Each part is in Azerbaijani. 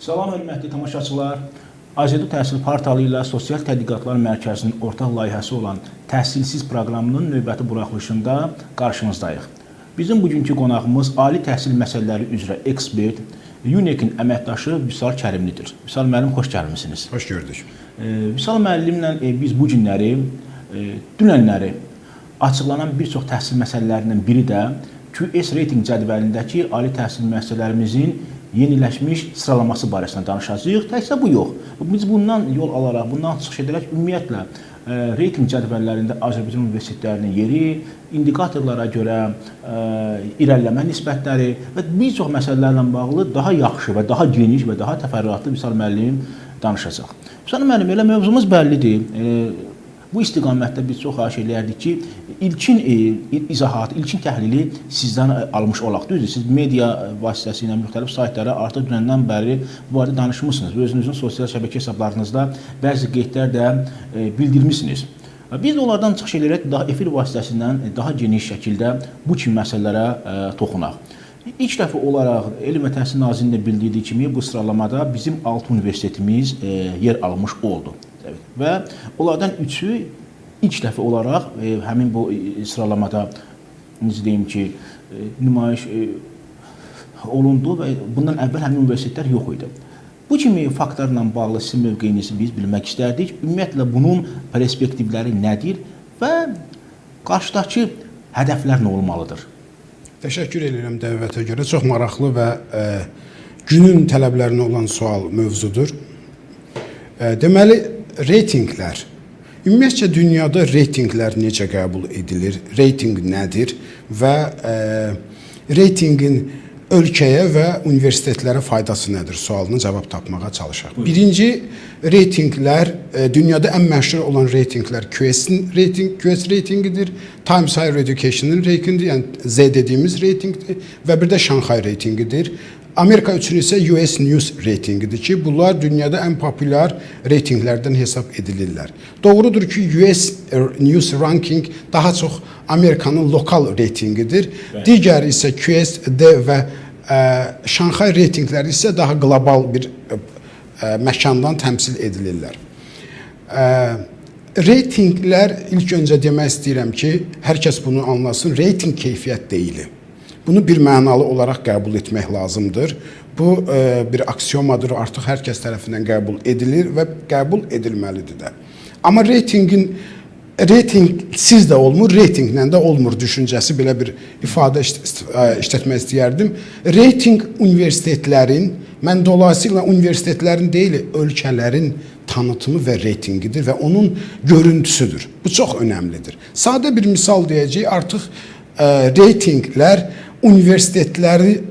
Salam hörmətli tamaşaçılar. AZEDU Təhsil portalı ilə Sosial Tədqiqatlar Mərkəzinin ortaq layihəsi olan Təhsilsiz proqramının növbəti buraxılışında qarşınızdayıq. Bizim bugünkü qonağımız ali təhsil məsələləri üzrə ekspert, UNEK-in əməkdaşı Vüsal Kərimlidir. Vüsal müəllim, xoş gəlmisiniz. Xoş gördük. Vüsal müəllimlə biz bu günləri, dünənləri açıqlanan bir çox təhsil məsələlərindən biri də QS reyting cədvəlindəki ali təhsil müəssisələrimizin yeniləşmiş sıralaması barəsində danışacağıq. Təkcə bu yox. Biz bundan yol alaraq, bundan çıxış edərək ümumiyyətlə reyting cədvəllərində Azərbaycan universitetlərinin yeri, indikatorlara görə irəliləmə nisbətləri və bir çox məsələlərlə bağlı daha yaxşı və daha geniş və daha təfərrüatlı Vüsal müəllim danışacaq. Vüsal müəllim, elə mövzumuz bəllidir. Bu istiqamətdə biz çox xahiş edərdik ki, ilkin izahat, ilkin təhlili sizdən almış olaq. Düzdür, siz media vasitəsilə müxtəlif saytlara artıq dünəndən bəri bu barədə danışmışsınız və özünüzün sosial şəbəkə hesablarınızda bəzi qeydlər də bildirmişsiniz. Biz onlardan çıxış edərək daha efir vasitəsindən daha geniş şəkildə bu kimi məsələlərə toxunaq. İlk dəfə olaraq Elm və Təhsil Nazirliyinin bildirdiyi kimi bu sıralamada bizim 6 universitetimiz yer almış oldu. Və onlardan üçü ilk dəfə olaraq həmin bu sıralamada necə deyim ki, nümayiş olundu və bundan əvvəl həmin universitetlər yox idi. Bu kimi faktlarla bağlı sizin mövqeyinizi biz bilmək istərdik. Ümumiyyətlə bunun perspektivləri nədir və qarşıdakı hədəflər nə olmalıdır? Təşəkkür edirəm dəvətə görə. Çox maraqlı və günün tələblərinə olan sual mövzudur. Deməli, reytinglər. Ümumiyyətcə dünyada reytinglər necə qəbul edilir? Reyting nədir? Və reytingin ölkəyə və universitetlərə faydası nədir? Sualına cavab tapmağa çalışaq. Birinci, reytinglər, dünyada ən məşhur olan reytinglər QS reytingidir, Times Higher Education'ın reytingidir, yəni Z dediyimiz reytingdir və bir də Şanxay reytingidir. Amerika üçün isə US News reytingidir ki, bunlar dünyada ən populyar reytinglərdən hesab edilirlər. Doğrudur ki, US News ranking daha çox Amerikanın lokal reytingidir. Digəri isə QSD və Şanxay reytingləri isə daha qlobal bir məkandan təmsil edilirlər. Reytinglər, ilk öncə demək istəyirəm ki, hər kəs bunu anlasın, reyting keyfiyyət deyil. Bunu bir mənalı olaraq qəbul etmək lazımdır. Bu bir aksiomadır, artıq hər kəs tərəfindən qəbul edilir və qəbul edilməlidir də. Amma reytingsiz də olmur, reytinglə də olmur düşüncəsi belə bir ifadə işlətmək istəyərdim. Reyting universitetlərin, mən dolayısıyla universitetlərin deyil, ölkələrin tanıtımı və reytingidir və onun görüntüsüdür. Bu çox önəmlidir. Sadə bir misal deyəcək, artıq reytinglər universitetləri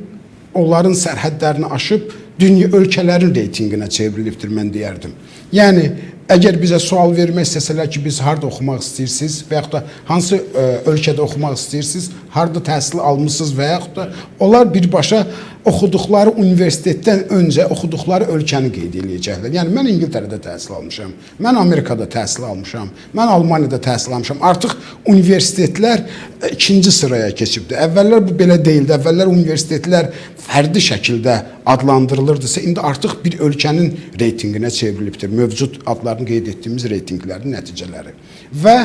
onların sərhədlərini aşıb dünya ölkələrin reytinginə çevrilibdir, mən deyərdim. Yəni, əgər bizə sual vermək istəsələr ki, biz harada oxumaq istəyirsiniz və yaxud da hansı ölkədə oxumaq istəyirsiniz, harada təhsil almışsınız və yaxud da onlar birbaşa oxuduqları universitetdən öncə oxuduqları ölkəni qeyd edəcəklər. Yəni, mən İngiltərədə təhsil almışam, mən Amerikada təhsil almışam, mən Almaniyada təhsil almışam. Artıq universitetlər ikinci sıraya keçibdir. Əvvəllər bu belə deyildi. Əvvəllər universitetlər fərdi şəkildə adlandırılırdısa, indi artıq bir ölkənin reytinginə çevrilibdir. Mövcud adlarını qeyd etdiyimiz reytinglərin nəticələri. Və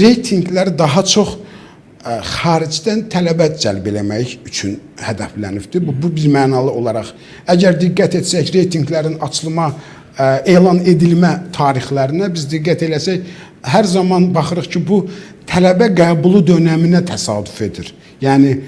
reytinglər daha çox xaricdən tələbə cəlb eləmək üçün hədəflənibdir. Bu bir mənalı olaraq. Əgər diqqət etsək, reytinglərin açılıma, elan edilmə tarixlərinə biz diqqət eləsək, hər zaman baxırıq ki, bu tələbə qəbulu dönəminə təsadüf edir. Yəni,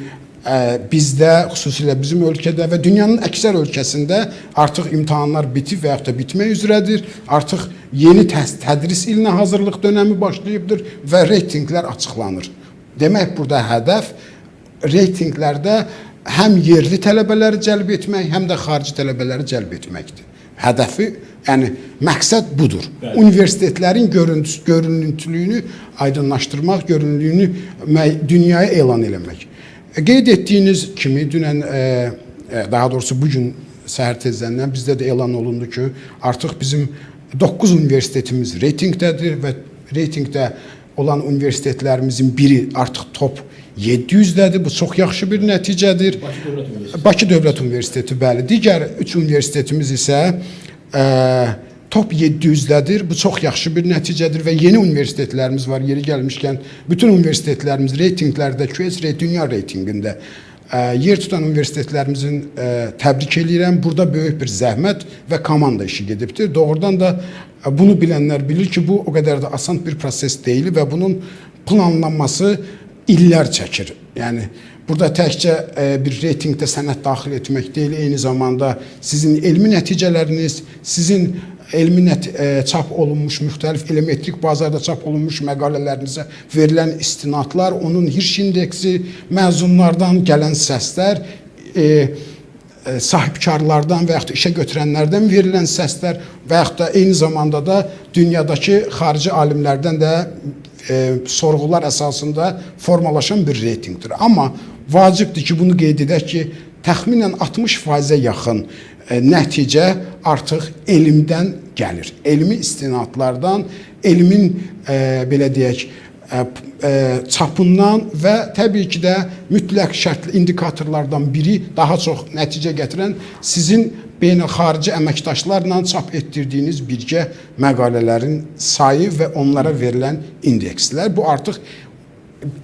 bizdə, xüsusilə bizim ölkədə və dünyanın əksər ölkəsində artıq imtahanlar bitib və yaxud da bitmək üzrədir. Artıq yeni tədris ilinə hazırlıq dönəmi başlayıbdır və reytinglər açıqlanır. Demək, burada hədəf reytinglərdə həm yerli tələbələri cəlb etmək, həm də xarici tələbələri cəlb etməkdir. Hədəfi, yəni məqsəd budur. Bəli. Universitetlərin görününtülüyünü aydınlaşdırmaq, görünürlüyünü dünyaya elan eləmək. Qeyd etdiyiniz kimi, dünən, daha doğrusu bugün səhər tezdən bizdə də elan olundu ki, artıq bizim 9 universitetimiz reytingdədir və reytingdə olan universitetlərimizin biri artıq top 700-dədir. Bu çox yaxşı bir nəticədir. Bakı Dövlət Universiteti, bəli. Digər 3 universitetimiz isə top 700-dədir. Bu çox yaxşı bir nəticədir və yeni universitetlərimiz var. Yeri gəlmişkən bütün universitetlərimiz reytinqlərdə, QS dünya reytinqində yer tutan universitetlərimizin təbrik edirəm. Burada böyük bir zəhmət və komanda işi gedibdir. Doğrudan da bunu bilənlər bilir ki, bu o qədər də asan bir proses deyil və bunun planlanması illər çəkir. Yəni burada təkcə bir reytinqdə sənəd daxil etmək deyil, eyni zamanda sizin elmi nəticələriniz, sizin elmi çap olunmuş müxtəlif elektrik bazarda çap olunmuş məqalələrinizə verilən istinadlar, onun Hirsch indeksi, məzunlardan gələn səslər, sahibkarlardan və yaxud da işə götürənlərdən verilən səslər və yaxud da eyni zamanda da dünyadakı xarici alimlərdən də sorğular əsasında formalaşan bir reytingdir. Amma vacibdir ki, bunu qeyd edək ki, təxminən 60%-ə yaxın nəticə artıq elmdən gəlir. Elmi istinadlardan, elmin belə deyək, çapından və təbii ki də mütləq şərtli indikatorlardan biri daha çox nəticə gətirən sizin beynəlxarici əməkdaşlarla çap etdirdiyiniz birgə məqalələrin sayı və onlara verilən indekslər. Bu artıq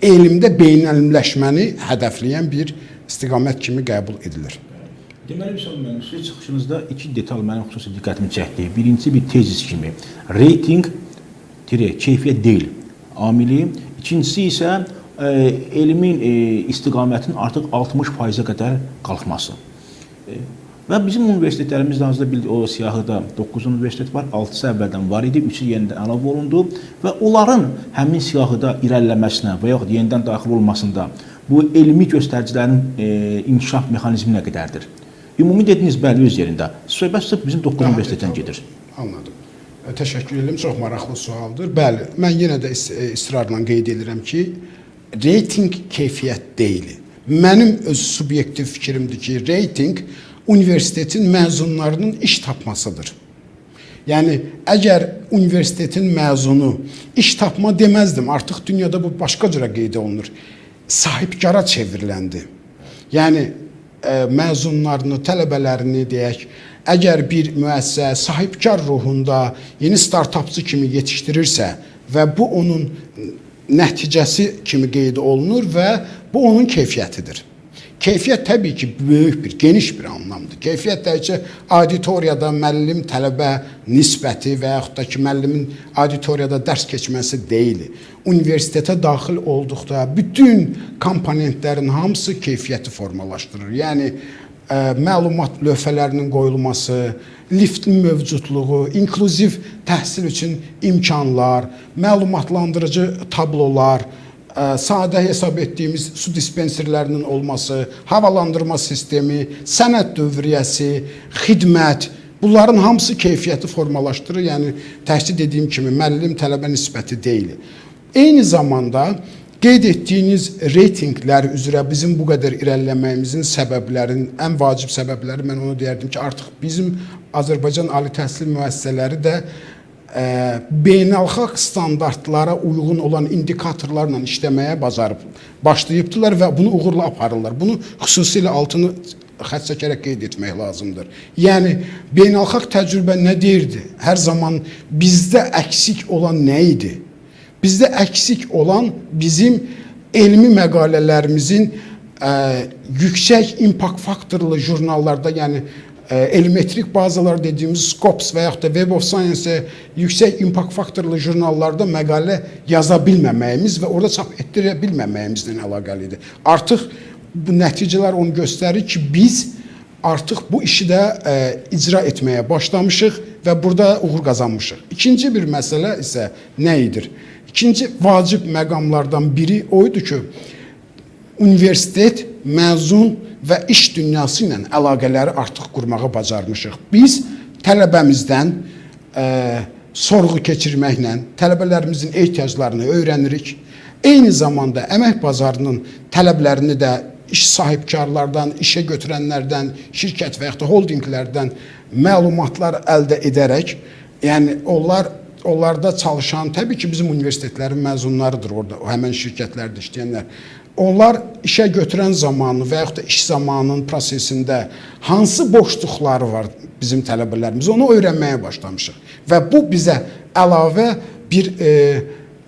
elmdə beynəlmiləşməni hədəfləyən bir istiqamət kimi qəbul edilir. Deməli, müəllim, siz çıxışınızda 2 detal mənim xüsusi diqqətimi çəkdi. Birincisi bir tezis kimi. Reyting keyfiyyət deyil amili. İkincisi isə elmin istiqamətin artıq 60%-ə qədər qalxması. Və bizim universitetlərimizdə hazırda o siyahıda 9 universitet var, 6-sı əvvəldən var idi, 3-ü yenidən əlavə olundu və onların həmin siyahıda irəliləməsinə və yaxud yenidən daxil olmasında bu elmi göstəricilərin inkişaf mexanizmi nə qədərdir? Ümumi dediniz, bəli, öz yerində. Söhbət sırf bizim 9 universitetdən gedir. Anladım. Təşəkkür edirəm. Çox maraqlı sualdır. Bəli, mən yenə də israrla qeyd edirəm ki, reyting keyfiyyət deyil. Mənim öz subyektiv fikrimdir ki, reyting universitetin məzunlarının iş tapmasıdır. Yəni, əgər universitetin məzunu iş tapma deməzdim, artıq dünyada bu başqa cürə qeyd olunur. Sahibkara çevriləndi. Yəni, məzunlarını, tələbələrini deyək, əgər bir müəssisə sahibkar ruhunda yeni startupçı kimi yetişdirirsə və bu onun nəticəsi kimi qeyd olunur və bu onun keyfiyyətidir. Keyfiyyət təbii ki, böyük bir, geniş bir anlamdır. Keyfiyyət təkcə auditoriyada müəllim tələbə nisbəti və yaxud da ki, müəllimin auditoriyada dərs keçməsi deyil. Universitetə daxil olduqda bütün komponentlərin hamısı keyfiyyəti formalaşdırır. Yəni, məlumat lövhələrinin qoyulması, liftin mövcudluğu, inklüziv təhsil üçün imkanlar, məlumatlandırıcı tablolar, sadə hesab etdiyimiz su dispenserlərinin olması, havalandırma sistemi, sənəd dövriyyəsi, xidmət, bunların hamısı keyfiyyəti formalaşdırır. Yəni, təhsil dediyim kimi, müəllim-tələbə nisbəti deyil. Eyni zamanda, qeyd etdiyiniz reytinglər üzrə bizim bu qədər irəliləməyimizin səbəblərin, ən vacib səbəbləri mən onu deyərdim ki, artıq bizim Azərbaycan ali təhsil müəssisələri də beynəlxalq standartlara uyğun olan indikatorlarla işləməyə başlayıbdılar və bunu uğurla aparırlar. Bunu xüsusilə altını xətt çəkərək qeyd etmək lazımdır. Yəni, beynəlxalq təcrübə nə deyirdi? Hər zaman bizdə əksik olan nə idi? Bizdə əksik olan bizim elmi məqalələrimizin yüksək impact faktorlu jurnallarda, yəni elmetrik bazalar dediyimiz Scopus və yaxud da Web of Science yüksək impact faktorlu jurnallarda məqalə yaza bilməməyimiz və orada çap etdirə bilməməyimizlə əlaqəlidir. Artıq bu nəticələr onu göstərir ki, biz artıq bu işi də icra etməyə başlamışıq və burada uğur qazanmışıq. İkinci bir məsələ isə nə idir? İkinci vacib məqamlardan biri oydu ki, universitet, məzun və iş dünyası ilə əlaqələri artıq qurmağı bacarmışıq. Biz tələbəmizdən sorğu keçirməklə tələbələrimizin ehtiyaclarını öyrənirik. Eyni zamanda əmək bazarının tələblərini də iş sahibkarlardan, işə götürənlərdən, şirkət və yaxud da holdinglərdən məlumatlar əldə edərək, yəni onlarda çalışan, təbii ki, bizim universitetlərin məzunlarıdır orada, həmən şirkətlərdə işləyənlər. onlar işə götürən zamanı və yaxud da iş zamanının prosesində hansı boşluqları var bizim tələbələrimiz, onu öyrənməyə başlamışıq. Və bu bizə əlavə bir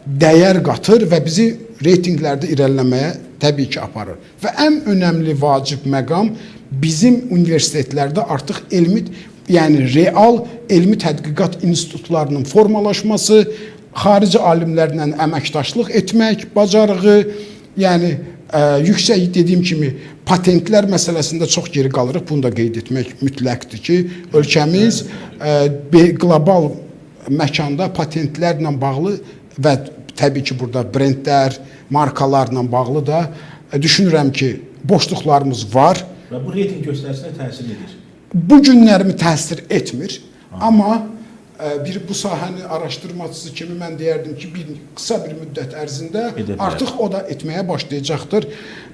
dəyər qatır və bizi reytinqlərdə irəliləməyə təbii ki, aparır. Və ən önəmli vacib məqam bizim universitetlərdə artıq yəni real elmi tədqiqat institutlarının formalaşması, xarici alimlərlə əməkdaşlıq etmək bacarığı, yəni yüksək dediyim kimi patentlər məsələsində çox geri qalırıq. Bunu da qeyd etmək mütləqdir ki, ölkəmiz qlobal məkanda patentlərlə bağlı və təbii ki, burada brendlər, markalarla bağlı da düşünürəm ki, boşluqlarımız var. Və bu reyting göstərisinə təsir edir. Bu günlərimi təsir etmir, amma bu sahəni araşdırmacısı kimi mən deyərdim ki, qısa bir müddət ərzində artıq o da etməyə başlayacaqdır.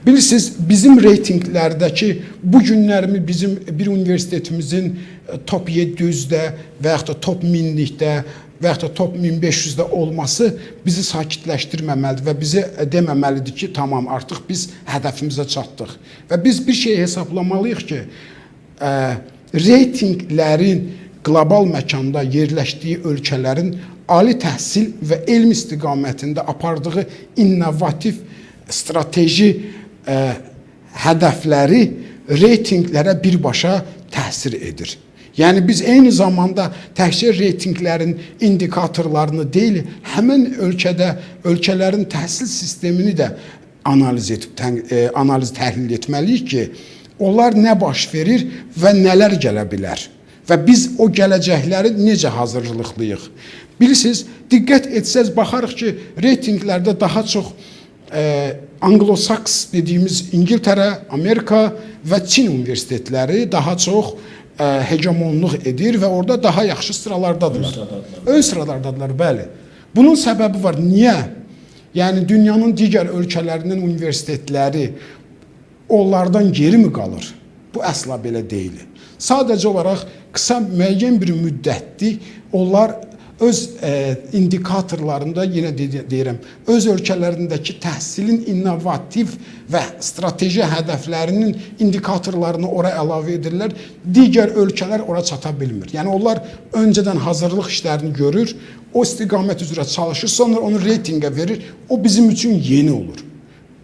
Bilirsiniz, bizim reytinqlərdəki bu günlərimi bizim bir universitetimizin top 700-də və yaxud da top 1000-likdə və yaxud da top 1500-də olması bizi sakitləşdirməməlidir və bizi deməməlidir ki, tamam, artıq biz hədəfimizə çatdıq. Və biz bir şey hesablamalıyıq ki, reytinqlərin qlobal məkanda yerləşdiyi ölkələrin ali təhsil və elm istiqamətində apardığı innovativ strateji hədəfləri reytinqlərə birbaşa təsir edir. Yəni biz eyni zamanda təkcə reytinqlərin indikatorlarını deyil, həmin ölkələrin təhsil sistemini də analiz təhlil etməliyik ki, onlar nə baş verir və nələr gələ bilər və biz o gələcəkləri necə hazırlıqlıyıq. Bilirsiniz, diqqət etsəz baxarıq ki, reytinqlərdə daha çox Anglo-Saks dediyimiz İngiltərə, Amerika və Çin universitetləri daha çox hegemonluq edir və orada daha yaxşı sıralardadırlar. Ön sıralardadırlar, bəli. Bunun səbəbi var. Niyə? Yəni, dünyanın digər ölkələrinin universitetləri onlardan geri mi qalır? Bu əsla belə deyil. Sadəcə olaraq qısa müəyyən bir müddətdir, onlar öz indikatorlarında, yenə deyirəm, öz ölkələrindəki təhsilin innovativ və strateji hədəflərinin indikatorlarını ora əlavə edirlər. Digər ölkələr ora çata bilmir. Yəni, onlar öncədən hazırlıq işlərini görür, o istiqamət üzrə çalışır, sonra onu reytinqə verir, o bizim üçün yeni olur.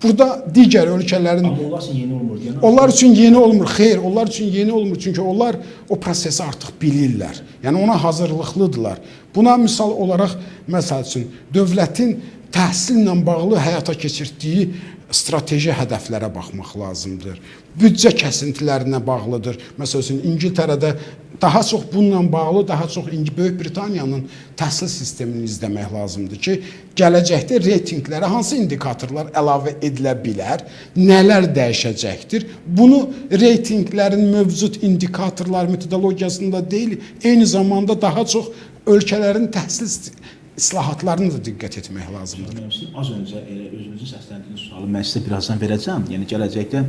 Burada digər ölkələrin... Amma onlar üçün yeni olmur. Onlar üçün yeni olmur, xeyr, onlar üçün yeni olmur. Çünki onlar o prosesi artıq bilirlər. Yəni, ona hazırlıqlıdırlar. Buna misal olaraq, məsəl üçün, dövlətin təhsillə bağlı həyata keçirdiyi strateji hədəflərə baxmaq lazımdır. Büdcə kəsintilərinə bağlıdır. Məsəl üçün, İngiltərədə daha çox bununla bağlı, daha çox Böyük Britaniyanın təhsil sistemini izləmək lazımdır ki, gələcəkdə reytinqlərə hansı indikatorlar əlavə edilə bilər, nələr dəyişəcəkdir. Bunu reytinqlərin mövcud indikatorlar metodologiyasında deyil, eyni zamanda daha çox ölkələrin təhsil islahatlarına da diqqət etmək lazımdır. Az öncə özünüzün səsləndiyiniz sualı mən sizə birazdan verəcəm. Yəni, gələcəkdə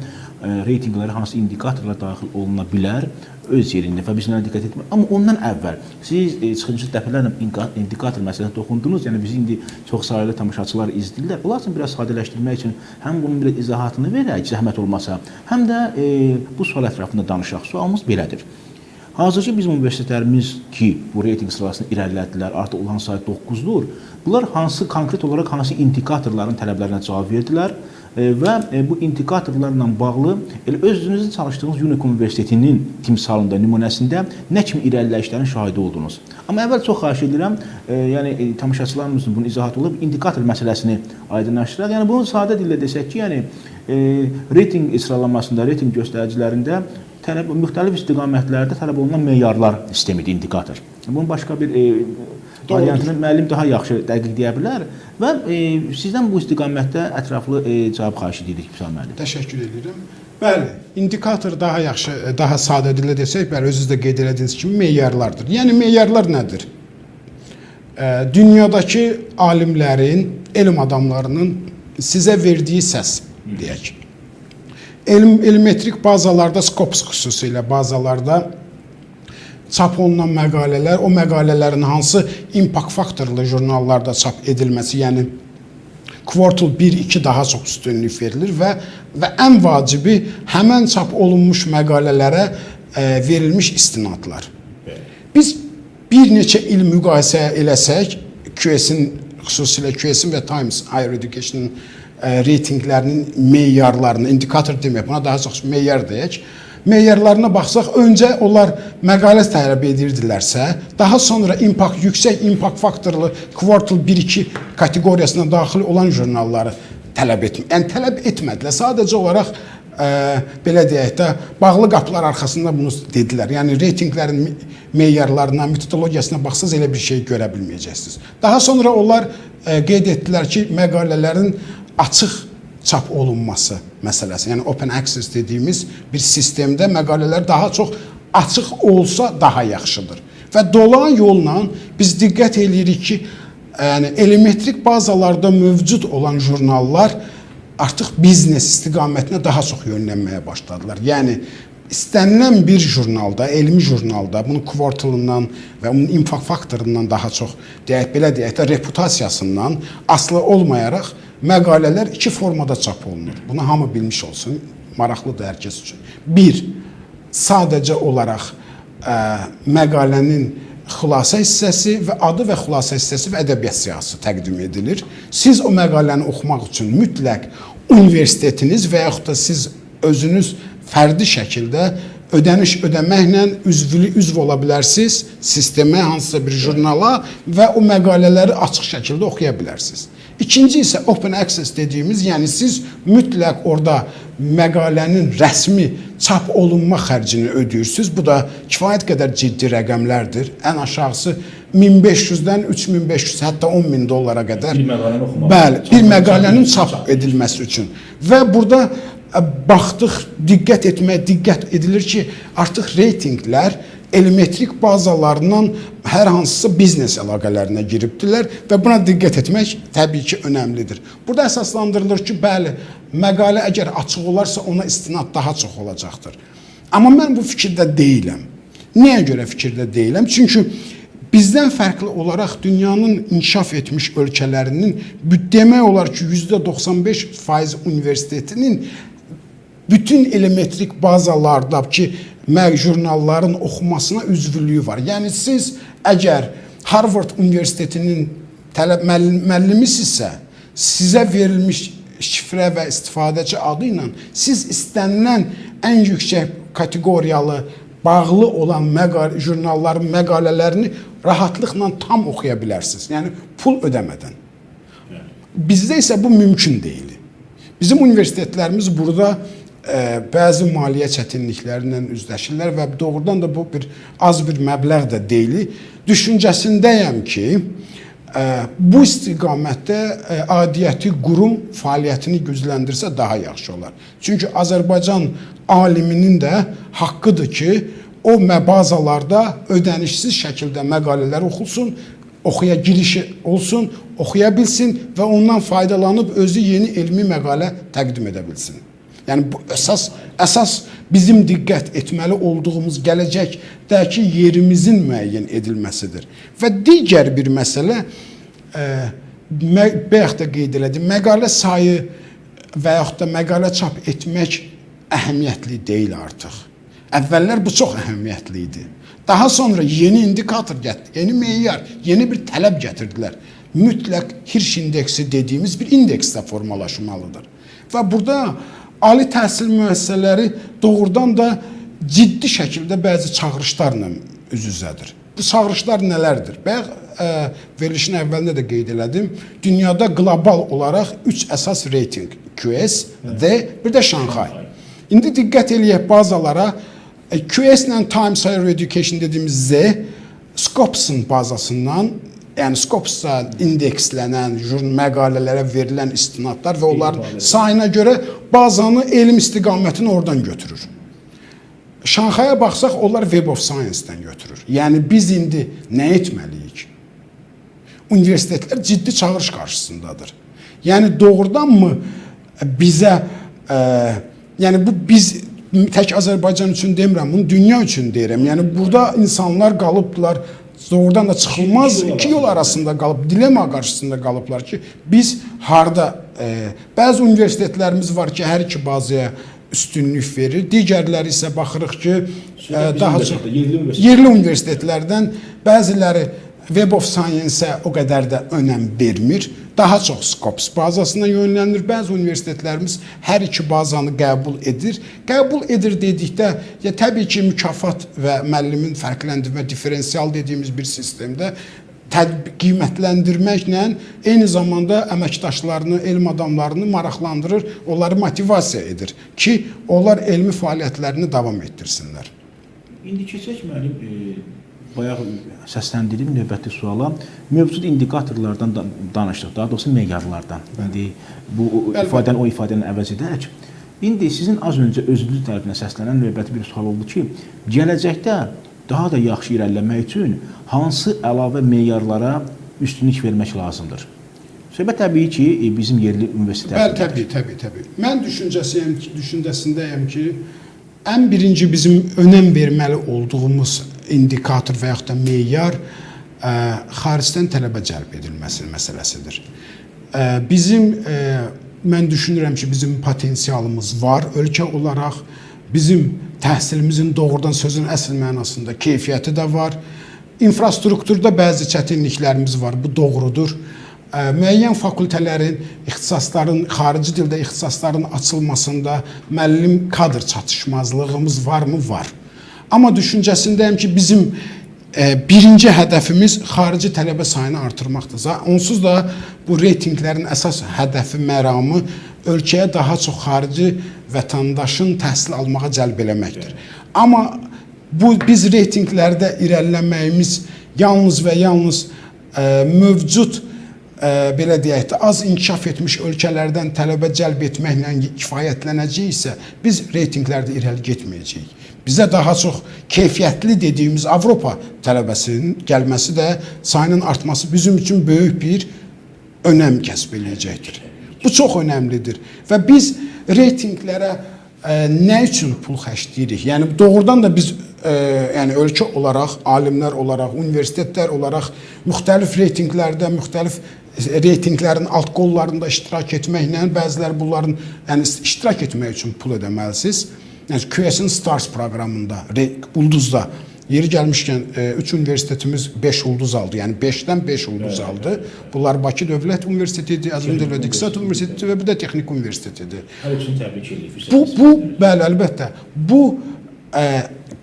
reytinqlərə hansı indikatorlar daxil oluna bilər öz yerində və biz nəyə diqqət etmək. Amma ondan əvvəl siz çıxıncı dəfələrlə indikator məsələsinə toxundunuz. Yəni, bizi indi çox sayılı tamaşaçılar izləyirlər. Onlar üçün biraz sadələşdirmək üçün həm bunun bir izahatını verək, zəhmət olmasa, həm də bu sual ətrafında danışaq. Sualımız belədir. Hazırki bizim universitetlərimiz ki, bu reyting sırasını irəlilətdilər, artıq olan sayı 9-dur. Bunlar konkret olaraq hansı indikatorların tələblərinə cavab verdilər və bu indikatorlarla bağlı özünüzün çalışdığınız UNIC Universitetinin timsalında, nümunəsində nə kimi irəliləyişlərin şahidi oldunuz. Amma əvvəl çox xahiş edirəm, yəni tamaşaçılarımızın bunu izahat olub, indikator məsələsini aydınlaşdıraq. Yəni, bunu sadə dillə desək ki, yəni reyting sıralamasında, reyting göstəricilərində müxtəlif istiqamətlərdə tələb olunan meyarlar sistemidir, indikator. Bunun başqa bir variantını müəllim daha yaxşı dəqiq deyə bilər və sizdən bu istiqamətdə ətraflı cavab xahiş edirik, Füsan müəllim. Təşəkkür edirəm. Bəli, indikator daha yaxşı, daha sadə dillə desək, bəli, özünüz də qeyd elədiyiniz kimi meyarlardır. Yəni, meyarlar nədir? Dünyadakı alimlərin, elm adamlarının sizə verdiyi səs, deyək. Elmetrik bazalarda, Scopus xüsusilə bazalarda çap olunan məqalələr, o məqalələrin hansı impact faktorlu jurnallarda çap edilməsi, yəni Quartal 1-2 daha çox üstünlük verilir və ən vacibi həmən çap olunmuş məqalələrə verilmiş istinadlar. Biz bir neçə il müqayisə eləsək, QS-in, xüsusilə QS-in və Times Higher Education'ın reytinglərinin meyarlarını, indikator demək, buna daha çox meyar deyək, meyarlarına baxsaq, öncə onlar məqalə tələb edirdilərsə, daha sonra yüksək impact faktorlu Quartal 1-2 kateqoriyasına daxil olan jurnalları tələb etmədilər. Sadəcə olaraq, belə deyək də, bağlı qapılar arxasında bunu dedilər. Yəni, reytinglərin meyarlarına, metodologiyasına baxsaz elə bir şey görə bilməyəcəksiniz. Daha sonra onlar qeyd etdilər ki, məqalələrin açıq çap olunması məsələsi, yəni open access dediyimiz bir sistemdə məqalələr daha çox açıq olsa daha yaxşıdır. Və dolayı yolla biz diqqət edirik ki, yəni elektrik bazalarda mövcud olan jurnallar artıq biznes istiqamətinə daha çox yönlənməyə başladılar. Yəni, istənilən bir jurnalda, elmi jurnalda, bunun kvartalından və onun impact faktorundan daha çox, belə deyək də, reputasiyasından asılı olmayaraq məqalələr iki formada çap olunur. Bunu hamı bilmiş olsun, maraqlıdır hər kəs üçün. Bir, sadəcə olaraq məqalənin xülasə hissəsi və adı və xülasə hissəsi və ədəbiyyat siyahısı təqdim edilir. Siz o məqaləni oxumaq üçün mütləq universitetiniz və yaxud da siz özünüz fərdi şəkildə ödəniş ödəməklə üzv ola bilərsiniz sistemə, hansısa bir jurnala və o məqalələri açıq şəkildə oxuya bilərsiniz. İkinci isə open access dediyimiz, yəni siz mütləq orada məqalənin rəsmi çap olunma xərcini ödəyirsiniz. Bu da kifayət qədər ciddi rəqəmlərdir. Ən aşağısı 1500-dən 3500, hətta 10.000 dollara qədər. Bir məqaləni oxumaq. Bəli, bir məqalənin çap edilməsi üçün. Və burada baxdıq, diqqət edilir ki, artıq reytinglər elektrik bazalarından hər hansısa biznes əlaqələrinə giribdilər və buna diqqət etmək təbii ki, önəmlidir. Burada əsaslandırılır ki, bəli, məqalə əgər açıq olarsa ona istinad daha çox olacaqdır. Amma mən bu fikirdə deyiləm. Niyə görə fikirdə deyiləm? Çünki bizdən fərqli olaraq dünyanın inkişaf etmiş ölkələrinin demək olar ki, %95% universitetinin bütün elektrik bazalarda ki, jurnalların oxumasına üzvlüyü var. Yəni siz əgər Harvard Universitetinin müəllimisisə, sizə verilmiş şifrə və istifadəçi adı ilə siz istənilən ən yüksək kateqoriyalı bağlı olan jurnalların məqalələrini rahatlıqla tam oxuya bilərsiniz. Yəni pul ödəmədən. Bizdə isə bu mümkün deyil. Bizim universitetlərimiz burada bəzi maliyyə çətinliklərindən üzləşirlər və doğrudan da bu az bir məbləğ də deyil. Düşüncəsindəyəm ki, bu istiqamətdə aidiyyəti qurum fəaliyyətini gücləndirsə daha yaxşı olar. Çünki Azərbaycan aliminin də haqqıdır ki, o bazalarda ödənişsiz şəkildə məqalələr oxusun, oxuya girişi olsun, oxuya bilsin və ondan faydalanıb özü yeni elmi məqalə təqdim edə bilsin. Yəni, bu əsas bizim diqqət etməli olduğumuz gələcəkdəki yerimizin müəyyən edilməsidir. Və digər bir məsələ, bayaq da qeyd elədim, məqalə sayı və yaxud da məqalə çap etmək əhəmiyyətli deyil artıq. Əvvəllər bu çox əhəmiyyətli idi. Daha sonra yeni indikator gətirdi, yeni meyar, yeni bir tələb gətirdilər. Mütləq Hirsch indeksi dediyimiz bir indeksdə formalaşmalıdır. Və burada ali təhsil müəssisələri doğrudan da ciddi şəkildə bəzi çağırışlarla üz-üzədir. Bu çağırışlar nələrdir? Bayaq verilişin əvvəlində də qeyd elədim. Dünyada qlobal olaraq 3 əsas reyting, QS, D, bir də Şanxay. İndi diqqət eləyək bazalara. QS ilə Times Higher Education dediyimiz Z, Scopus'un bazasından, yəni Scopus'a indekslənən məqalələrə verilən istinadlar və onların sayına görə bazanı elm istiqamətini oradan götürür. Şanxaya baxsaq, onlar Web of Science-dən götürür. Yəni biz indi nə etməliyik? Universitetlər ciddi çağırış qarşısındadır. Yəni doğrudanmı bizə, yəni bu biz tək Azərbaycan üçün demirəm, bunu dünya üçün deyirəm. Yəni burada insanlar qalıbdılar, doğrudan da çıxılmaz iki yol arasında qalıb, dilema qarşısında qalıblar ki, biz harda bəzi universitetlərimiz var ki, hər iki bazaya üstünlük verir. Digərləri isə baxırıq ki, daha çox yerli universitetlərdən bəziləri Web of Science-ə o qədər də önəm vermir. Daha çox Scopus bazasına yönlənir. Bəzi universitetlərimiz hər iki bazanı qəbul edir. Qəbul edir dedikdə, təbii ki, mükafat və müəllimin fərqləndirmə, diferensial dediyimiz bir sistemdə qiymətləndirməklə eyni zamanda əməkdaşlarını, elm adamlarını maraqlandırır, onları motivasiya edir ki, onlar elmi fəaliyyətlərini davam etdirsinlər. İndi keçək müəllim, bayaq səsləndirim növbəti suala. Mövcud indikatorlardan danışdıq, daha doğrusu meyarlardan. İndi bu ifadəni o ifadəni əvəz edək. İndi sizin az öncə özünüz tərəfindən səslənən növbəti bir sual oldu ki, gələcəkdə daha da yaxşı irəliləmək üçün hansı əlavə meyarlara üstünlük vermək lazımdır? Söhbət təbii ki, bizim yerli universitetlərdir. Təbii. Mən düşüncəsindəyəm ki, ən birinci bizim önəm verməli olduğumuz indikator və yaxud da meyar xaricdən tələbə cəlb edilməsi məsələsidir. Mən düşünürəm ki, bizim potensialımız var ölkə olaraq. Bizim təhsilimizin doğrudan sözün əsl mənasında keyfiyyəti də var. İnfrastrukturda bəzi çətinliklərimiz var, bu doğrudur. Müəyyən fakültələrin, ixtisasların, xarici dildə ixtisasların açılmasında müəllim kadr çatışmazlığımız varmı? Var. Amma düşüncəsindəyəm ki, bizim birinci hədəfimiz xarici tələbə sayını artırmaqdır. Onsuz da bu reytinglərin əsas hədəfi, məramı ölkəyə daha çox xarici vətəndaşın təhsil almağa cəlb eləməkdir. Amma biz reytinglərdə irəliləməyimiz yalnız və yalnız mövcud belə deyək də, az inkişaf etmiş ölkələrdən tələbə cəlb etməklə kifayətlənəcəksə, biz reytinglərdə irəli getməyəcəyik. Bizə daha çox keyfiyyətli dediyimiz Avropa tələbəsinin gəlməsi də, sayının artması bizim üçün böyük bir önəm kəsb eləyəcəkdir. Bu çox önəmlidir və biz reytinglərə nə üçün pul xərcləyirik? Yəni doğrudan da biz ölkə olaraq, alimlər olaraq, universitetlər olaraq müxtəlif reytinglərdə, müxtəlif reytinglərin alt qollarında iştirak etməklə bəziləri bunların iştirak etmək üçün pul ödəməlisiniz. Yəni QS-in Stars proqramında, ulduzda yeri gəlmişkən 3 universitetimiz 5 ulduz aldı. Yəni 5-dən 5 ulduz aldı. Bunlar Bakı Dövlət Universitetidir, Azərbaycan Dövlət İqtisad Universiteti və bir də Texnik Universitetidir. Hər üçün təbrik edirik. Bəli, əlbəttə. Bu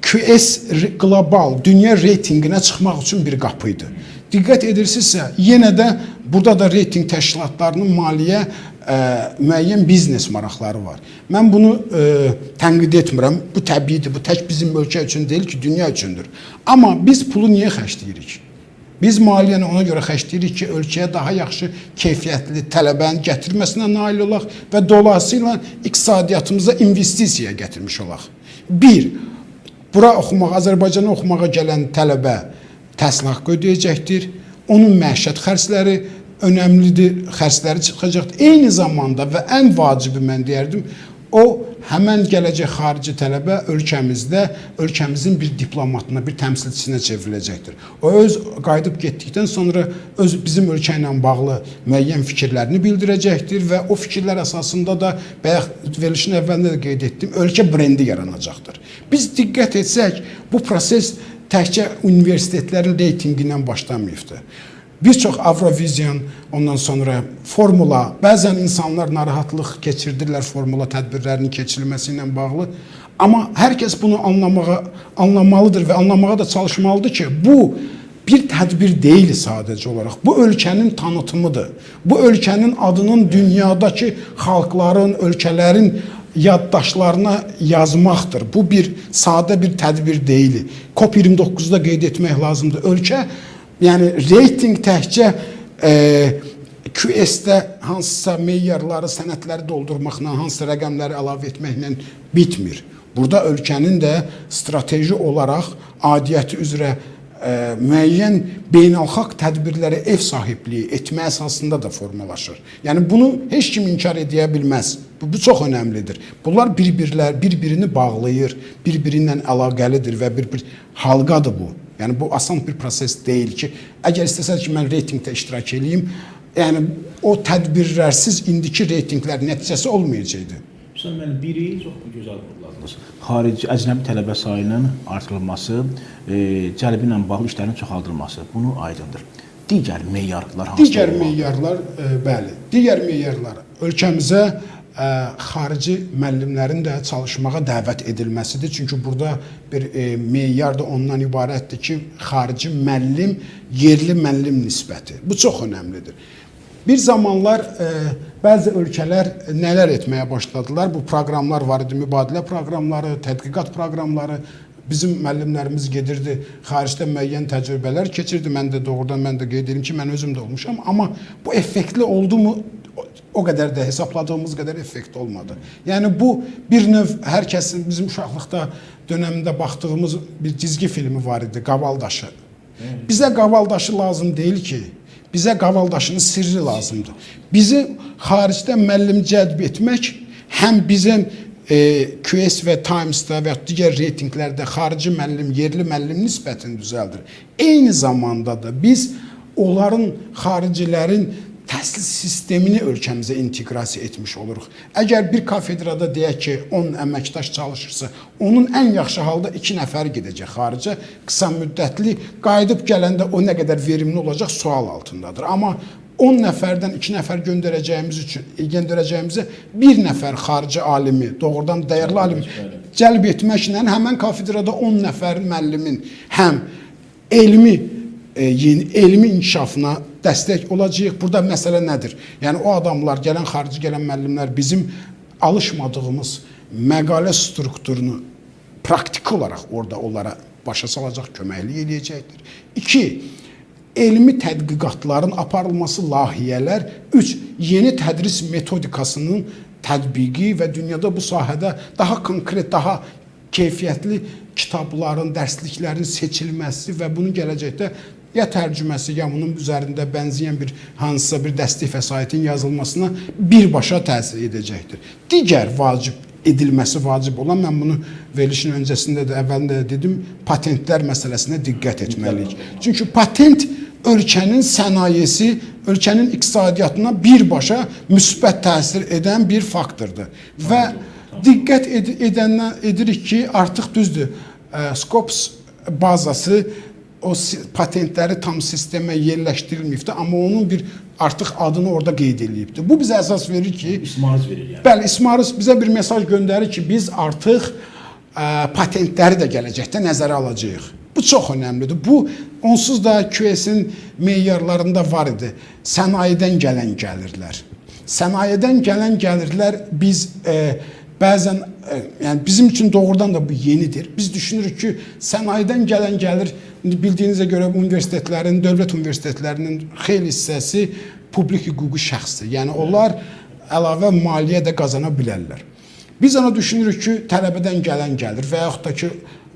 QS qlobal dünya reytinginə çıxmaq üçün bir qapı idi. Diqqət edirsinizsə, yenə də burada da reyting təşkilatlarının maliyyə müəyyən biznes maraqları var. Mən bunu tənqid etmirəm. Bu təbiidir. Bu tək bizim ölkə üçün deyil ki, dünya üçündür. Amma biz pulu niyə xərcləyirik? Biz maliyyəni ona görə xərcləyirik ki, ölkəyə daha yaxşı keyfiyyətli tələbənin gətirməsinə nail olaq və dolayısıyla iqtisadiyyatımıza investisiya gətirmiş olaq. Bura oxumağa, Azərbaycana oxumağa gələn tələbə təhsil haqqı ödəyəcəkdir. Onun məişət xərcləri önəmlidir, xərcləri çıxacaqdır. Eyni zamanda və ən vacibi mən deyərdim, o həmən gələcək xarici tələbə ölkəmizin bir diplomatına, bir təmsilçisinə çevriləcəkdir. O öz qayıdıb getdikdən sonra bizim ölkə ilə bağlı müəyyən fikirlərini bildirəcəkdir və o fikirlər əsasında da verilişin əvvəlində də qeyd etdim, ölkə brendi yaranacaqdır. Biz diqqət etsək, bu proses təkcə universitetlərin reytingindən başlamayıbdır. Bir çox Avrovizyon, ondan sonra formula, bəzən insanlar narahatlıq keçirdirlər formula tədbirlərinin keçirilməsi ilə bağlı. Amma hər kəs bunu anlamalıdır və anlamağa da çalışmalıdır ki, bu bir tədbir deyil sadəcə olaraq. Bu ölkənin tanıtımıdır. Bu ölkənin adının dünyadakı xalqların, ölkələrin yaddaşlarına yazmaqdır. Bu bir sadə bir tədbir deyil. COP29-da qeyd etmək lazımdır. Ölkə, yəni reyting təkcə QS-də hansısa meyarları, sənədləri doldurmaqla, hansısa rəqəmləri əlavə etməklə bitmir. Burada ölkənin də strateji olaraq aidiyyəti üzrə müəyyən beynəlxalq tədbirlərə ev sahibliyi etmə əsasında da formalaşır. Yəni bunu heç kim inkar edə bilməz. Bu çox önəmlidir. Bunlar bir-birini bağlayır, bir-birindən əlaqəlidir və bir halqadır bu. Yəni bu asan bir proses deyil ki, əgər istəsəz ki, mən reytinqdə iştirak edeyim, yəni o tədbirlərsiz indiki reytinqlər nəticəsi olmayacaqdı. Məsələn, mən biri çox gözəl vurguladınız. Xarici, əcnəbi tələbə sayının artırılması, cəlbi ilə bağlı işlərin çoxaldılması. Bunu aydındır. Digər meyarlar hansıdır? Digər meyarlar, bəli, digər meyarlar ölkəmizə xarici müəllimlərin də çalışmağa dəvət edilməsidir. Çünki burada bir meyar da ondan ibarətdir ki, xarici müəllim, yerli müəllim nisbəti. Bu çox önəmlidir. Bir zamanlar bəzi ölkələr nələr etməyə başladılar? Bu proqramlar var idi, mübadilə proqramları, tədqiqat proqramları. Bizim müəllimlərimiz gedirdi, xaricdə müəyyən təcrübələr keçirdi. Mən də doğrudan mən də qeyd edim ki, mən özüm də olmuşam. Amma bu effektli oldu mu? O qədər də hesabladığımız qədər effektli olmadı. Yəni bu bir növ hər kəsin bizim uşaqlıqda dönəmində baxdığımız bir cizgi filmi var idi, Qavaldaşı. Bizə Qavaldaşı lazım deyil ki, bizə Qavaldaşının sirri lazımdır. Bizi xaricdə müəllim cəlb etmək həm bizim QS və Times-da və digər reytinqlərdə xarici müəllim, yerli müəllim nisbətini düzəldir. Eyni zamanda da biz onların, xaricilərin təhsil sistemini ölkəmizə inteqrasiya etmiş oluruq. Əgər bir kafedrada deyək ki, 10 əməkdaş çalışırsa, onun ən yaxşı halda 2 nəfər gedəcək xaricə, qısa müddətli, qayıdıb gələndə o nə qədər verimli olacaq sual altındadır. Amma 10 nəfərdən 2 nəfər göndərəcəyimizə bir nəfər xarici alimi, doğrudan dəyərli alimi cəlb etməklə həmən kafedrada 10 nəfər müəllimin həm elmi inkişafına dəstək olacaq. Burada məsələ nədir? Yəni o adamlar, xarici gələn müəllimlər bizim alışmadığımız məqalə strukturunu praktiki olaraq orada onlara başa salacaq, köməklik eləyəcəkdir. 2. Elmi tədqiqatların aparılması layihələr. 3. Yeni tədris metodikasının tətbiqi və dünyada bu sahədə daha konkret, daha keyfiyyətli kitabların, dərsliklərin seçilməsi və bunun gələcəkdə ya tərcüməsi, ya bunun üzərində bənzəyən bir hansısa bir dəstək vəsaitin yazılmasına birbaşa təsir edəcəkdir. Digər edilməsi vacib olan, mən bunu verilişin öncəsində də, əvvəlində də dedim, patentlər məsələsinə diqqət etməliyik. Çünki patent ölkənin sənayesi, ölkənin iqtisadiyyatına birbaşa müsbət təsir edən bir faktordur. Və diqqət edirik ki, artıq düzdür, Scopus bazası o patentləri tam sistemə yerləşdirilməyibdir, amma onun bir artıq adını orada qeyd edilibdir. Bu bizə əsas verir ki, İsmarız verir yəni. Bəli, İsmarız bizə bir mesaj göndərir ki, biz artıq patentləri də gələcəkdə nəzərə alacağıq. Bu çox önəmlidir. Bu onsuz da QS-in meyarlarında var idi. Sənayedən gələn gəlirlər. Sənayedən gələn gəlirlər biz bəzən, yəni bizim üçün doğrudan da bu yenidir. Biz düşünürük ki, sənayedən gələn gəlir, bildiyinizə görə universitetlərin, dövlət universitetlərinin xeyli hissəsi publik hüquqi şəxsdir. Yəni onlar əlavə maliyyə də qazana bilərlər. Biz ona düşünürük ki, tələbədən gələn gəlir və yaxud da ki,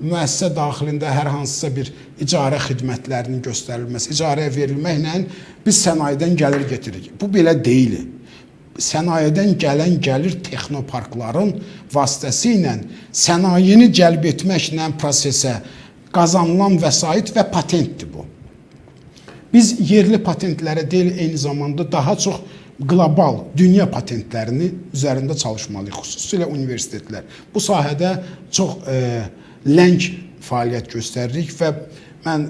müəssisə daxilində hər hansısa bir icarə xidmətlərinin göstərilməsi, icarəyə verilməklə biz sənayedən gəlir getiririk. Bu belə deyil. Sənayedən gələn gəlir texnoparkların vasitəsilə sənayeni cəlb etməklə prosesə qazanılan vəsait və patentdir bu. Biz yerli patentlərə deyil, eyni zamanda daha çox qlobal dünya patentlərini üzərində çalışmalıyıq, xüsusilə universitetlər. Bu sahədə çox ləng fəaliyyət göstəririk və mən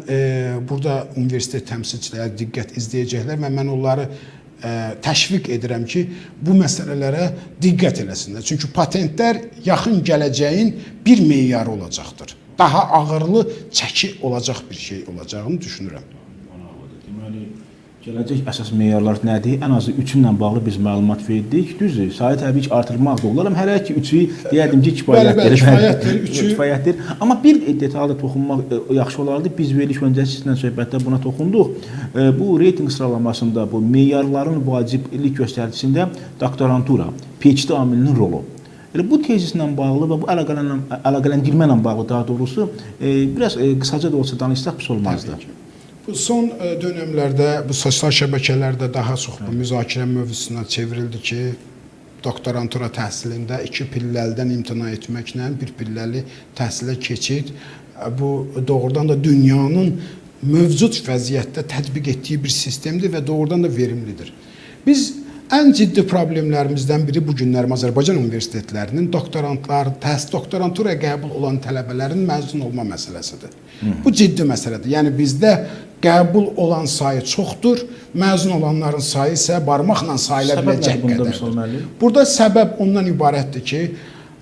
burada universitet təmsilçiləri diqqət izləyəcəklər və mən onları təşviq edirəm ki, bu məsələlərə diqqət eləsinlər. Çünki patentlər yaxın gələcəyin bir meyarı olacaqdır. Daha ağırlı çəki olacaq bir şey olacağını düşünürəm. Deməli, gələcək əsas meyarlar nədir? Ən azı 3 ilə bağlı biz məlumat verdik. Düzdür, sayı təbii ki, artırmaq da olar. Hər iki 3-ü deyərdim ki, kifayətdir. Amma bir detalda toxunmaq yaxşı olardı. Biz veriliş öncəsi sizlə söhbətdə buna toxunduq. Bu reyting sıralamasında, bu meyarların vaciblik göstəricisində doktorantura, PhD amilinin rolu. Bu tezislə bağlı və bu əlaqələndirmə ilə bağlı daha doğrusu biraz qısaca da olsa danışsaq pis olmazdı. Bu son dönəmlərdə bu sosial şəbəkələrdə daha çox bu müzakirə mövzusuna çevrildi ki, doktorantura təhsilində 2 pilləlidən imtina etməklə bir pilləli təhsilə keçid bu doğrudan da dünyanın mövcud vəziyyətdə tətbiq etdiyi bir sistemdir və doğrudan da verimlidir. Biz ən ciddi problemlərimizdən biri bu günlərim Azərbaycan universitetlərinin doktoranturaya qəbul olan tələbələrin məzun olma məsələsidir. Bu ciddi məsələdir. Yəni bizdə qəbul olan sayı çoxdur, məzun olanların sayı isə barmaqla sayıla biləcək qədərdir. Burada səbəb ondan ibarətdir ki,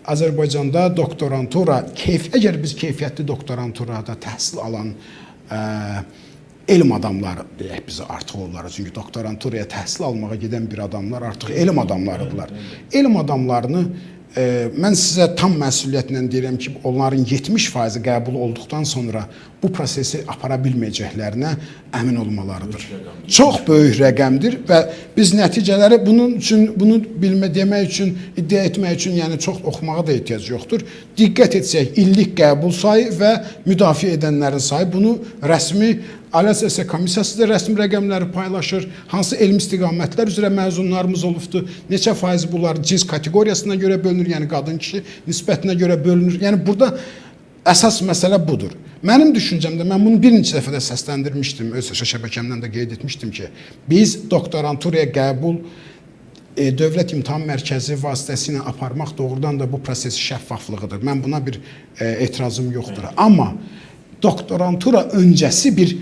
Azərbaycanda doktorantura, əgər biz keyfiyyətli doktoranturada təhsil alan elm adamları deyək bizə artıq onlara. Çünki doktoranturaya təhsil almağa gedən bir adamlar artıq elm adamlarıdırlar. Elm adamlarını mən sizə tam məsuliyyətlə deyirəm ki, onların 70% qəbul olduqdan sonra bu prosesi apara bilməyəcəklərinə əmin olmalarıdır. Çox böyük rəqəmdir və biz nəticələri bunu demək üçün, iddia etmək üçün yəni çox oxumağa da ehtiyac yoxdur. Diqqət etsək, illik qəbul sayı və müdafiə edənlərin sayı bunu rəsmi Aliasiya Səhiyyə Komissiyası da rəsmi rəqəmləri paylaşır. Hansı elmi istiqamətlər üzrə məzunlarımız olubdur, neçə faiz bunlar cins kateqoriyasına görə bölünür, yəni qadın-kişi nisbətinə görə bölünür. Yəni burada əsas məsələ budur. Mənim düşüncəmdə, mən bunu bir neçə dəfə də səsləndirmişdim, öz şəbəkəmdən də qeyd etmişdim ki, biz doktoranturaya qəbul Dövlət İmtahan Mərkəzi vasitəsilə aparmaq doğrudan da bu prosesi şəffaflığıdır. Mən buna bir etirazım yoxdur. Amma doktorantura öncəsi bir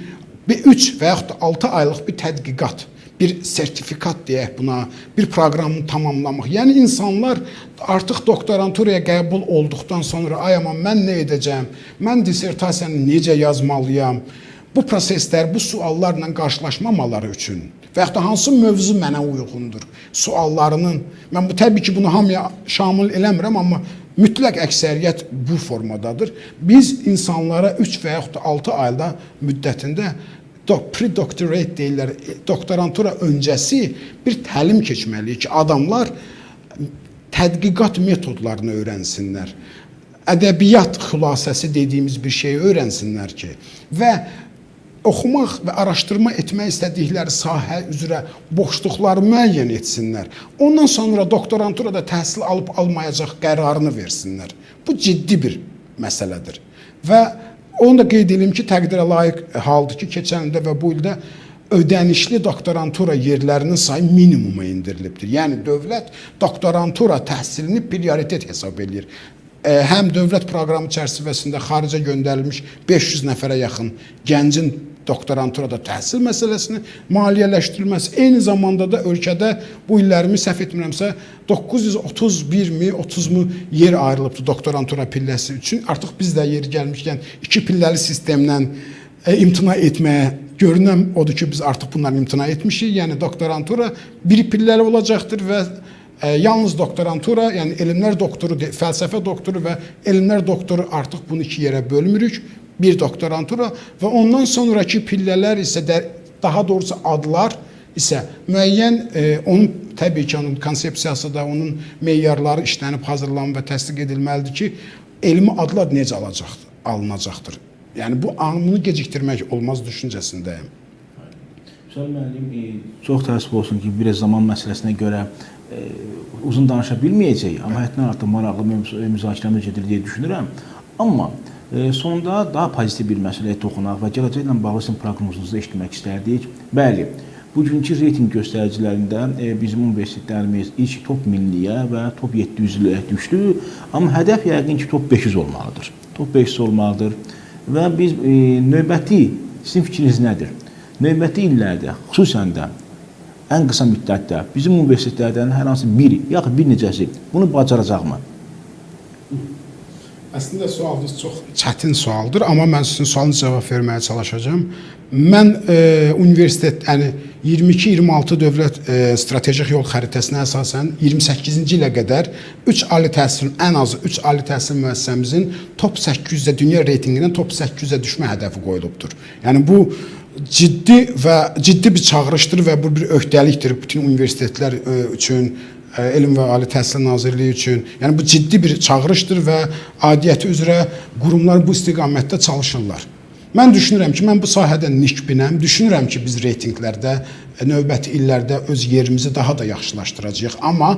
3 və yaxud da 6 aylıq bir tədqiqat, bir sertifikat deyək buna, bir proqramı tamamlamaq. Yəni insanlar artıq doktoranturaya qəbul olduqdan sonra ay aman mən nə edəcəm, mən dissertasiyanı necə yazmalıyam, bu proseslər, bu suallarla qarşılaşmamaları üçün və yaxud da hansı mövzu mənə uyğundur suallarının, mən bu təbii ki bunu hamıya şamil eləmirəm, amma mütləq əksəriyyət bu formadadır. Biz insanlara 3 və yaxud da 6 ayda müddətində pre-doctorate deyirlər, doktorantura öncəsi bir təlim keçməliyik ki, adamlar tədqiqat metodlarını öyrənsinlər. Ədəbiyyat xülasəsi dediyimiz bir şeyi öyrənsinlər ki, və oxumaq və araşdırma etmək istədikləri sahə üzrə boşluqları müəyyən etsinlər. Ondan sonra doktoranturada təhsil alıb-almayacaq qərarını versinlər. Bu ciddi bir məsələdir. Və onu da qeyd edeyim ki, təqdirə layiq haldır ki, keçən ildə və bu ildə ödənişli doktorantura yerlərinin sayı minimuma indirilibdir. Yəni, dövlət doktorantura təhsilini prioritet hesab edir. Həm dövlət proqramı çərçivəsində xaricə göndərilmiş 500 nəfərə yaxın gəncin doktoranturada təhsil məsələsini maliyyələşdirilməsi, eyni zamanda da ölkədə bu illərimi səhv etmirəmsə 931.000-30.000 yer ayrılıbdır doktorantura pilləsi üçün. Artıq biz də yeri gəlmişkən 2 pilləli sistemdən imtina etməyə görünən odur ki, biz artıq bundan imtina etmişik. Yəni doktorantura bir pilləli olacaqdır və yalnız doktorantura, yəni elmlər doktoru, fəlsəfə doktoru və elmlər doktoru artıq bunu 2 yerə bölmürük. Bir doktorantura və ondan sonraki pillələr isə daha doğrusu adlar isə müəyyən, onun təbii ki, onun konsepsiyası da, onun meyarları işlənib, hazırlanıb və təsdiq edilməlidir ki, elmi adlar necə alınacaqdır. Yəni bunu gecikdirmək olmaz düşüncəsindəyim. Vüsal müəllim, çox təəssüf olsun ki, biraz zaman məsələsinə görə uzun danışa bilməyəcək, amma həddən artıq maraqlı müzakirəmiz gedir deyə düşünürəm. Amma sonunda daha pozitiv bir məsələyə toxunaq və gələcəklə bağlı sizin proqnozunuzda eşitmək istərdik. Bəli, bugünkü reyting göstəricilərində bizim universitetlərimiz ilk top 1000-liyə və top 700-lüyə düşdü, amma hədəf yəqin ki, top 500 olmalıdır. Top 500 olmalıdır və biz növbəti, sizin fikriniz nədir? Növbəti illərdə, xüsusən də ən qısa müddətdə bizim universitetlərdən hər hansı biri, yaxud bir neçəsi bunu bacaracaqmı? Əslində sualınız çox çətin sualdır, amma mən sizin sualınıza cavab verməyə çalışacağım. Mən universitet, yəni 22-26 dövlət strategik yol xəritəsinə əsasən 28-ci ilə qədər 3 ali təhsil, ən azı 3 ali təhsil müəssisəmizin top 800-də, dünya reytingindən top 800-də düşmə hədəfi qoyulubdur. Yəni bu ciddi bir çağırışdır və bu bir öhdəlikdir bütün universitetlər üçün, Elm və Ali Təhsil Nazirliyi üçün. Yəni bu ciddi bir çağırışdır və aidiyyəti üzrə qurumlar bu istiqamətdə çalışırlar. Mən düşünürəm ki, mən bu sahədə nikbinəm. Düşünürəm ki, biz reytinqlərdə növbəti illərdə öz yerimizi daha da yaxşılaşdıracağıq. Amma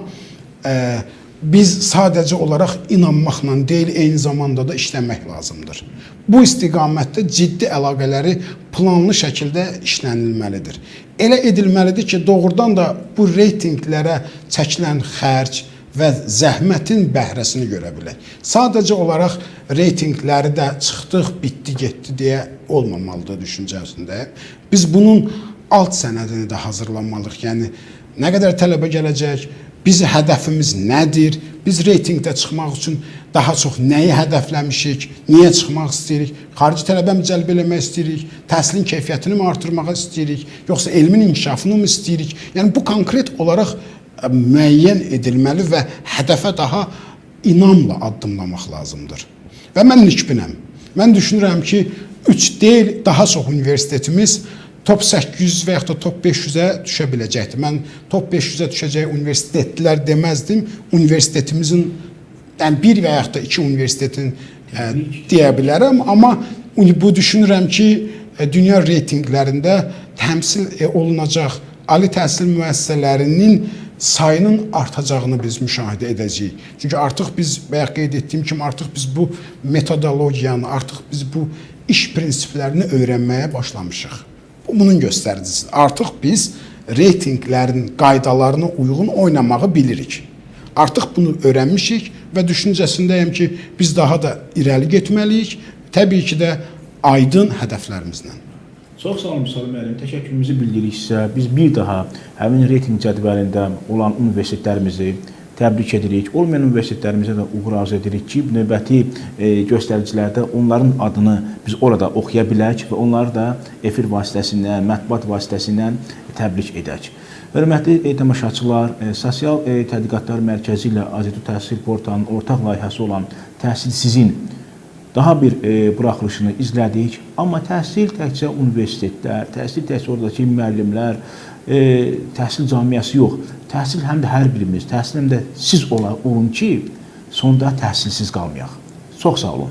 biz sadəcə olaraq inanmaqla deyil, eyni zamanda da işləmək lazımdır. Bu istiqamətdə ciddi əlaqələri planlı şəkildə işlənilməlidir. Elə edilməlidir ki, doğrudan da bu reytinqlərə çəkilən xərc və zəhmətin bəhrəsini görə bilək. Sadəcə olaraq reytinqləri də çıxdıq, bitdi, getdi deyə olmamalıdır düşüncəsində. Biz bunun alt sənədini də hazırlamalıyıq. Yəni, nə qədər tələbə gələcək, bizim hədəfimiz nədir, biz reytingdə çıxmaq üçün daha çox nəyi hədəfləmişik, niyə çıxmaq istəyirik, xarici tələbə mi cəlb eləmək istəyirik, təhsilin keyfiyyətini mi artırmaq istəyirik, yoxsa elmin inkişafını mı istəyirik? Yəni, bu konkret olaraq müəyyən edilməli və hədəfə daha inamla addımlamaq lazımdır. Və mən nikbinəm. Mən düşünürəm ki, 3 deyil, daha çox universitetimiz top 800 və yaxud da top 500-ə düşə biləcəkdir. Mən top 500-ə düşəcək universitetlər deməzdim. Universitetimizin, yəni bir və yaxud da 2 universitetin deyə bilərəm. Amma bu düşünürəm ki, dünya reytinqlərində təmsil olunacaq ali təhsil müəssisələrinin sayının artacağını biz müşahidə edəcəyik. Çünki artıq biz, bayaq qeyd etdiyim kimi, artıq biz bu metodologiyanı, artıq biz bu iş prinsiplərini öyrənməyə başlamışıq. Bunun göstəricisidir. Artıq biz reytinqlərin qaydalarına uyğun oynamağı bilirik. Artıq bunu öyrənmişik və düşüncəsindəyəm ki, biz daha da irəli getməliyik. Təbii ki də aydın hədəflərimizlə. Çox sağ olun, Müsalim müəllim. Təşəkkürümüzü bildiririk sizə. Biz bir daha həmin reyting cədvəlində olan universitetlərimizi təbrik edirik. Olmayan universitetlərimizə də uğur arzu edirik ki, növbəti göstəricilərdə onların adını biz orada oxuya bilək və onları da efir vasitəsindən, mətbuat vasitəsindən təbrik edək. Hörmətli tamaşaçılar, Sosial Tədqiqatlar Mərkəzi ilə Azetu Təhsil Portalının ortaq layihəsi olan Təhsil Sizin daha bir buraxılışını izlədik. Amma təhsil təkcə universitetlər, təhsil təkcə oradakı müəllimlər, təhsil camiyyəsi yox. Təhsil həm də hər birimiz, təhsil həm də siz olun ki, sonda təhsilsiz qalmayaq. Çox sağ olun.